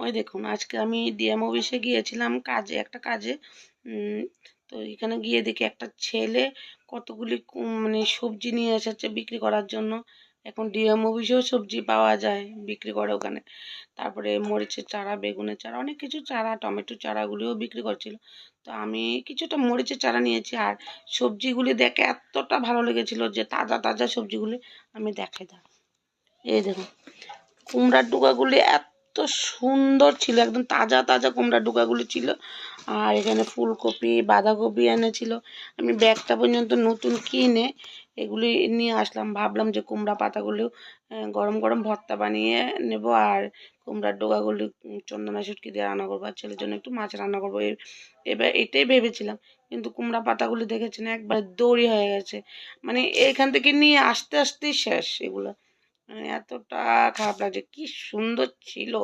ওই দেখুন, আজকে আমি ডিএম অফিসে গিয়েছিলাম কাজে, একটা কাজে। উম, তো এখানে গিয়ে দেখি একটা ছেলে কতগুলি মানে সবজি নিয়ে এসেছে বিক্রি করার জন্য। এখন ডিএম অফিসেও সবজি পাওয়া যায়, বিক্রি করে ওখানে। তারপরে মরিচের চারা, বেগুনের চারা, অনেক কিছু চারা, টমেটো চারাগুলিও বিক্রি করছিল। তো আমি কিছুটা মরিচের চারা নিয়েছি। আর সবজিগুলি দেখে এতটা ভালো লেগেছিল যে তাজা তাজা সবজিগুলি আমি দেখাই দাও। এই দেখুন, কুমড়ার ডুকাগুলি এত সুন্দর ছিল, একদম তাজা তাজা কুমড়ার ডুকাগুলি ছিল। আর এখানে ফুলকপি, বাঁধাকপি এনেছিল। আমি ব্যাগটা পর্যন্ত নতুন কিনে এগুলি নিয়ে আসলাম, ভাবলাম যে কুমড়া পাতাগুলো গরম গরম ভর্তা বানিয়ে নেব। আর কুমড়ার ডোকাগুলি চন্দনা শুটকি দিয়ে রান্না করবো, আর ছেলের জন্য একটু মাছ রান্না করবো। এবার এটাই ভেবেছিলাম, কিন্তু কুমড়া পাতাগুলি দেখেছেন একবার দড়ি হয়ে গেছে। মানে এখান থেকে নিয়ে আসতে আসতেই শেষ এগুলো। মানে এতটা খারাপ লাগছে, কি সুন্দর ছিল।